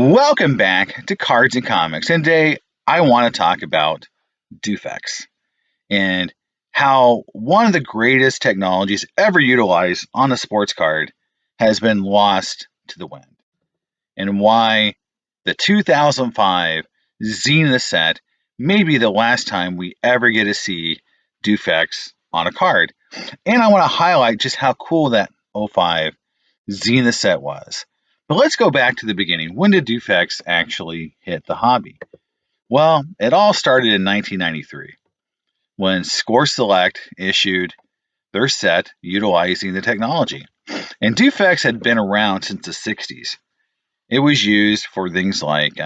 Welcome back to Cards and Comics. And today I want to talk about Dufex and how one of the greatest technologies ever utilized on a sports card has been lost to the wind, and why the 2005 Zenith set may be the last time we ever get to see Dufex on a card. And I want to highlight just how cool that '05 Zenith set was. But let's go back to the beginning. When did Dufex actually hit the hobby? Well, it all started in 1993 when Score Select issued their set utilizing the technology. And Dufex had been around since the 60s. It was used for things like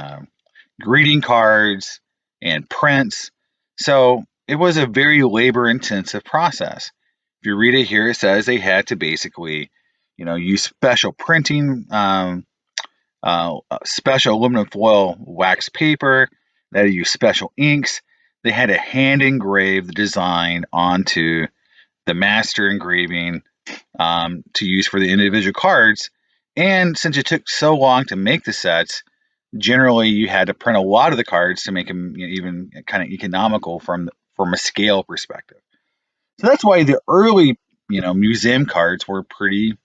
greeting cards and prints. So it was a very labor intensive process. If you read it here, it says they had to basically, use special printing, special aluminum foil wax paper. They had to use special inks. They had to hand engrave the design onto the master engraving to use for the individual cards. And since it took so long to make the sets, generally you had to print a lot of the cards to make them even kind of economical from a scale perspective. So that's why the early, museum cards were pretty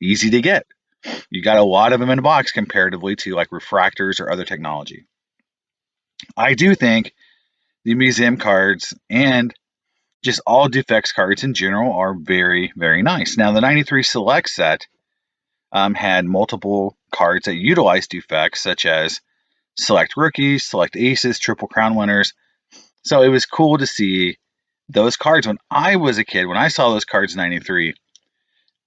easy to get. You got a lot of them in a box comparatively to like refractors or other technology. I do think the museum cards and just all Dufex cards in general are very, very nice. Now, the 93 Select set had multiple cards that utilized Dufex, such as Select Rookies, Select Aces, Triple Crown winners. So it was cool to see those cards. When I was a kid, when I saw those cards in 93,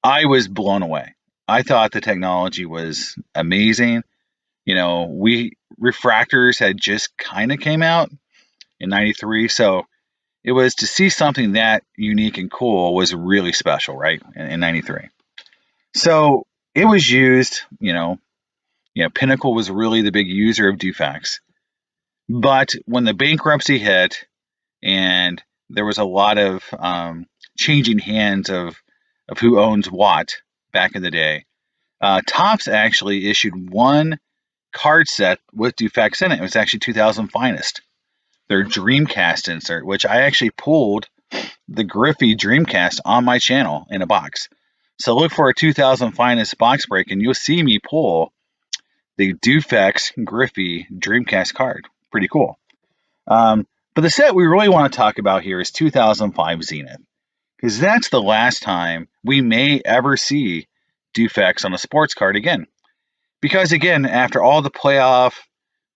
I was blown away. I thought the technology was amazing. We refractors had just kind of came out in 93. So it was to see something that unique and cool was really special, right? In 93. So it was used, Pinnacle was really the big user of Dufex. But when the bankruptcy hit and there was a lot of changing hands of who owns what back in the day, Topps actually issued one card set with Dufex in it. It was actually 2000 Finest, their Dreamcast insert, which I actually pulled the Griffey Dreamcast on my channel in a box. So look for a 2000 Finest box break, and you'll see me pull the Dufex Griffey Dreamcast card. Pretty cool. But the set we really want to talk about here is 2005 Zenith, because that's the last time we may ever see Dufex on a sports card again. Because again, after all the playoff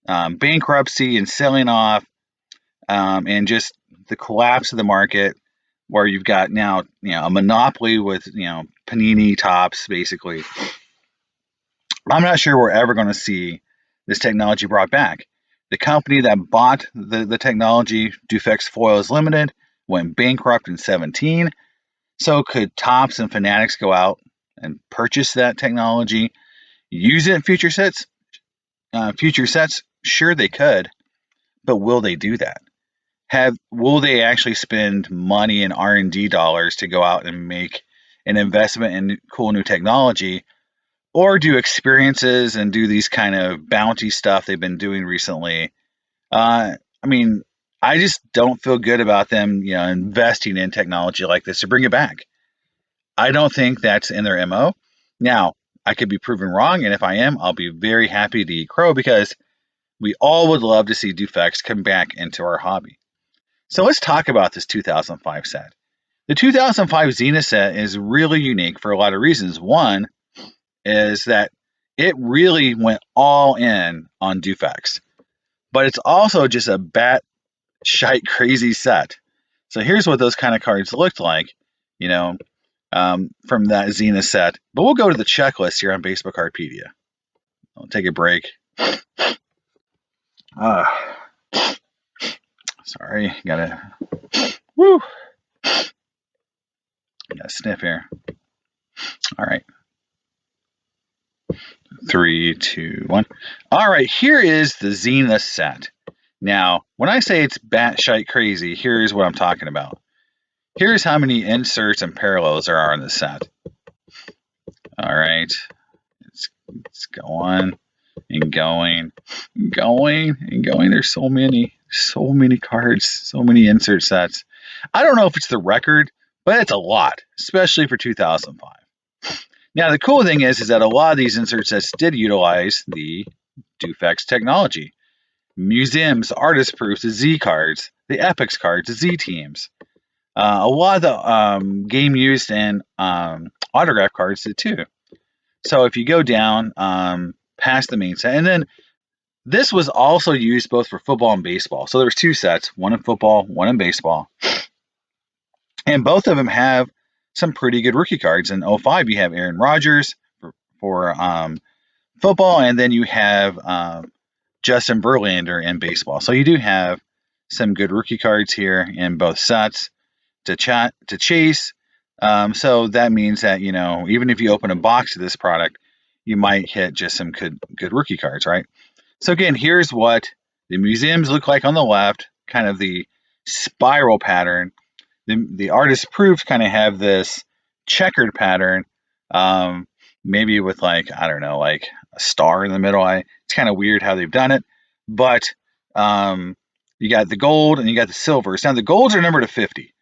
bankruptcy and selling off, and just the collapse of the market, where you've got now a monopoly with Panini, Topps, basically. I'm not sure we're ever going to see this technology brought back. The company that bought the technology, Dufex Foils Limited, went bankrupt in 2017. So could Topps and Fanatics go out and purchase that technology, use it in future sets? Sure they could, but will they do that? Will they actually spend money and R&D dollars to go out and make an investment in cool new technology, or do experiences and do these kind of bounty stuff they've been doing recently? I mean, I just don't feel good about them, investing in technology like this to bring it back. I don't think that's in their MO. Now, I could be proven wrong, and if I am, I'll be very happy to eat crow, because we all would love to see Dufex come back into our hobby. So let's talk about this 2005 set. The 2005 Zenith set is really unique for a lot of reasons. One is that it really went all in on Dufex, but it's also just a bat-shite crazy set. So here's what those kind of cards looked like, from that Zenith set. But we'll go to the checklist here on Baseball Cardpedia. I'll take a break. Sorry, gotta sniff here. All right. 3, 2, 1. All right, here is the Zenith set. Now, when I say it's batshite crazy, here's what I'm talking about. Here's how many inserts and parallels there are in the set. All right, let's go on. and going, and going, and going. There's so many cards, so many insert sets. I don't know if it's the record, but it's a lot, especially for 2005. Now, the cool thing is that a lot of these insert sets did utilize the Dufex technology. Museums, artist proofs, the Z cards, the Epix cards, the Z teams. A lot of the game used and autograph cards did too. So if you go down past the main set, and then this was also used both for football and baseball. So there's two sets, one in football, one in baseball. And both of them have some pretty good rookie cards. In 05, you have Aaron Rodgers for football, and then you have Justin Verlander in baseball. So you do have some good rookie cards here in both sets to chase. So that means that, even if you open a box of this product, you might hit just some good rookie cards, right? So again, here's what the museums look like on the left, kind of the spiral pattern. The artist proofs kind of have this checkered pattern, maybe with I don't know, like a star in the middle. It's kind of weird how they've done it, but you got the gold and you got the silvers. Now the golds are numbered to 50.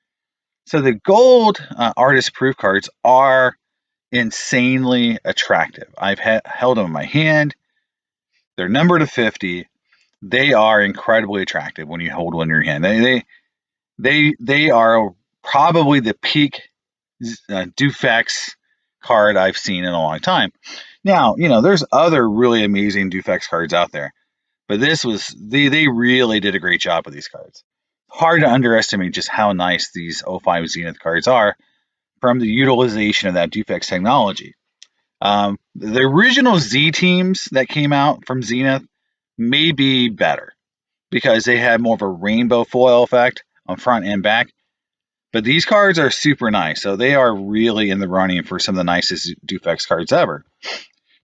So the gold artist proof cards are insanely attractive. I've held them in my hand. They're numbered to 50. They are incredibly attractive when you hold one in your hand. They are probably the peak Dufex card I've seen in a long time. Now, there's other really amazing Dufex cards out there, but they really did a great job with these cards. Hard to underestimate just how nice these 05 Zenith cards are from the utilization of that Dufex technology. The original Z teams that came out from Zenith may be better because they had more of a rainbow foil effect on front and back. But these cards are super nice, so they are really in the running for some of the nicest Dufex cards ever.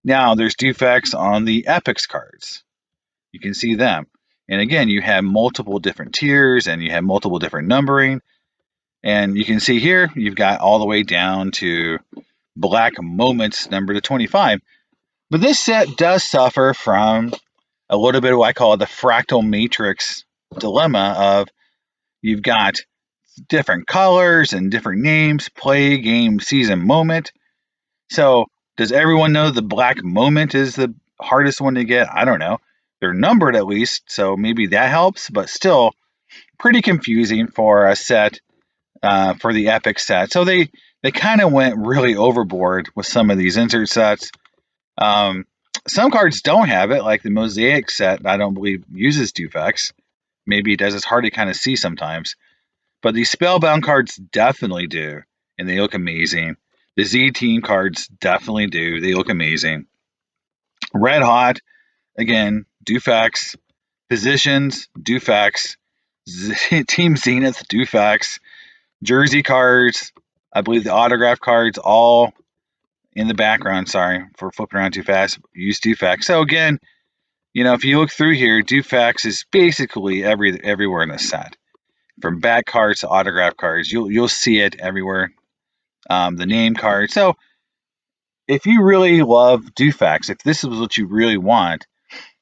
Now, there's Dufex on the Epix cards. You can see them. And again, you have multiple different tiers and you have multiple different numbering. And you can see here, you've got all the way down to Black Moments number to 25. But this set does suffer from a little bit of what I call the fractal matrix dilemma of you've got different colors and different names, play, game, season, moment. So does everyone know the Black Moment is the hardest one to get? I don't know. They're numbered at least, so maybe that helps, but still pretty confusing for a set, for the Epic set. So they kind of went really overboard with some of these insert sets. Some cards don't have it, like the Mosaic set, I don't believe uses Dufex. Maybe it does. It's hard to kind of see sometimes. But these Spellbound cards definitely do, and they look amazing. The Z Team cards definitely do. They look amazing. Red Hot, again, Dufex. Positions, Dufex. Team Zenith, Dufex. Jersey cards, I believe the autograph cards, all in the background, sorry for flipping around too fast, use Dufex. So again, if you look through here, Dufex is basically everywhere in the set. From back cards to autograph cards, you'll see it everywhere. The name card. So if you really love Dufex, if this is what you really want,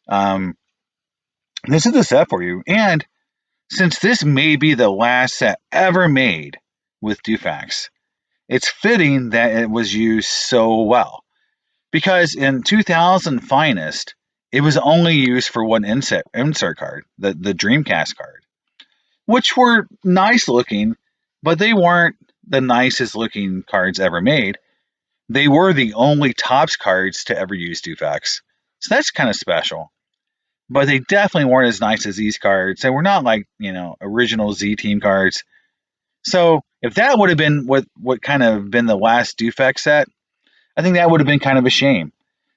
this is the set for you. And since this may be the last set ever made with Dufex, it's fitting that it was used so well. Because in 2000 Finest, it was only used for one insert card, the Dreamcast card, which were nice looking, but they weren't the nicest looking cards ever made. They were the only Topps cards to ever use Dufex. So that's kind of special. But they definitely weren't as nice as these cards. They were not like, original Z Team cards. So if that would have been what kind of been the last Dufex set, I think that would have been kind of a shame.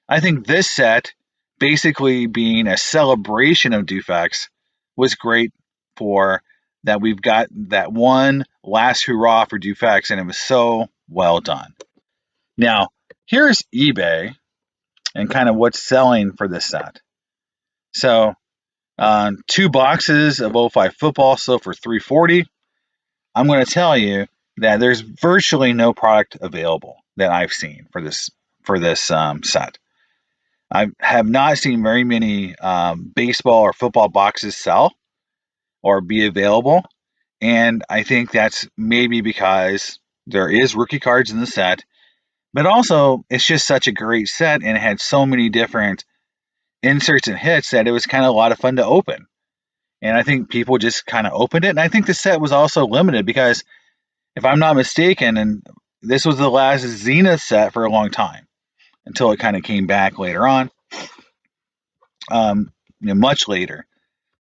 I think this set, basically being a celebration of Dufex, was great for that. We've got that one last hurrah for Dufex, and it was so well done. Now, here's eBay and kind of what's selling for this set. So, 2 boxes of 05 football sold for $340. I'm going to tell you that there's virtually no product available that I've seen for this set. I have not seen very many baseball or football boxes sell or be available. And I think that's maybe because there is rookie cards in the set, but also it's just such a great set and it had so many different inserts and hits that it was kind of a lot of fun to open. And I think people just kind of opened it. And I think the set was also limited because, if I'm not mistaken, and this was the last Zenith set for a long time until it kind of came back later on, much later.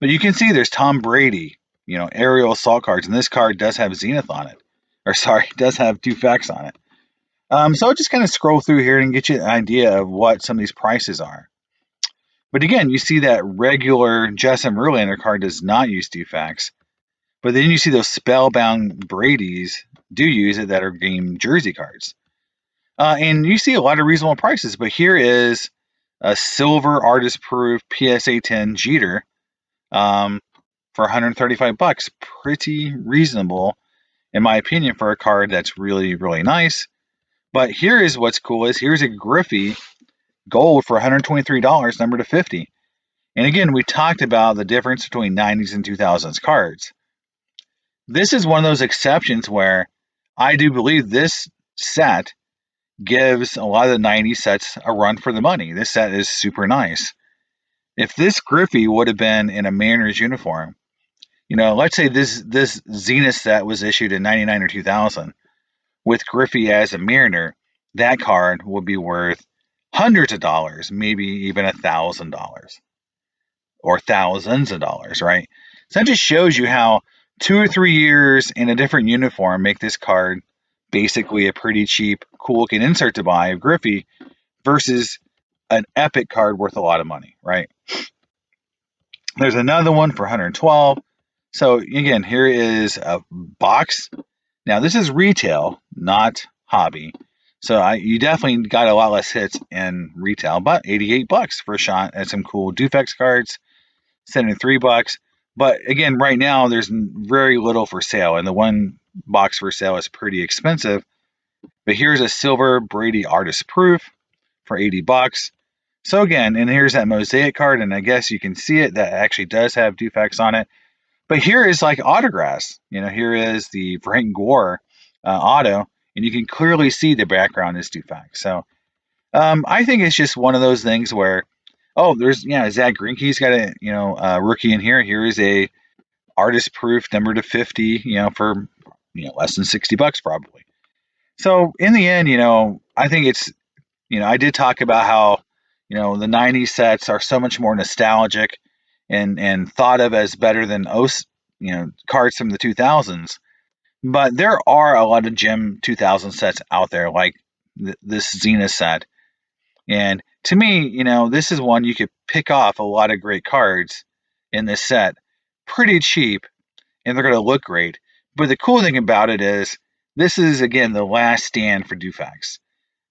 But you can see there's Tom Brady, aerial assault cards, and this card does have Zenith on it. Or sorry, does have Dufex on it. So I'll just kind of scroll through here and get you an idea of what some of these prices are. But again, you see that regular Jessamine Verlander card does not use Dufex. But then you see those Spellbound Brady's do use it that are game jersey cards. And you see a lot of reasonable prices. But here is a silver artist proof PSA 10 Jeter for $135. Pretty reasonable, in my opinion, for a card that's really, really nice. But here is what's cool is here's a Griffey gold for $123, number to 50. And again, we talked about the difference between 90s and 2000s cards. This is one of those exceptions where I do believe this set gives a lot of the 90s sets a run for the money. This set is super nice. If this Griffey would have been in a Mariners uniform, let's say this Zenith set was issued in 99 or 2000 with Griffey as a Mariner, that card would be worth hundreds of dollars, maybe even $1,000 or thousands of dollars, right? So that just shows you how 2 or 3 years in a different uniform make this card basically a pretty cheap, cool looking insert to buy of Griffey versus an epic card worth a lot of money, right? There's another one for 112. So again, here is a box. Now this is retail, not hobby. So you definitely got a lot less hits in retail, but $88 for a shot at some cool Dufex cards, $73. But again, right now there's very little for sale, and the one box for sale is pretty expensive. But here's a silver Brady artist proof for $80. So again, and here's that mosaic card, and I guess you can see it that actually does have Dufex on it. But here is like autographs. Here is the Frank Gore auto, and you can clearly see the background is Dufex. So I think it's just one of those things where, there's Zach Greinke's got a rookie in here. Here is a artist proof number to 50, for less than $60 probably. So in the end, I think it's I did talk about how the 90s sets are so much more nostalgic and thought of as better than cards from the 2000s. But there are a lot of gem 2000 sets out there, like this Zenith set. And to me, this is one you could pick off a lot of great cards in this set pretty cheap, and they're going to look great. But the cool thing about it is this is, again, the last stand for Dufex.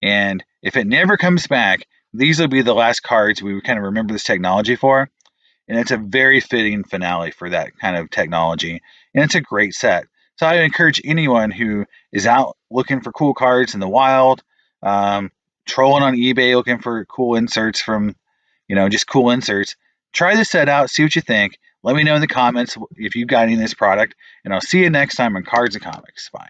And if it never comes back, these will be the last cards we kind of remember this technology for. And it's a very fitting finale for that kind of technology. And it's a great set. So I encourage anyone who is out looking for cool cards in the wild, trolling on eBay looking for cool inserts from, just cool inserts. Try this set out, see what you think. Let me know in the comments if you've got any of this product. And I'll see you next time on Cards and Comics. Bye.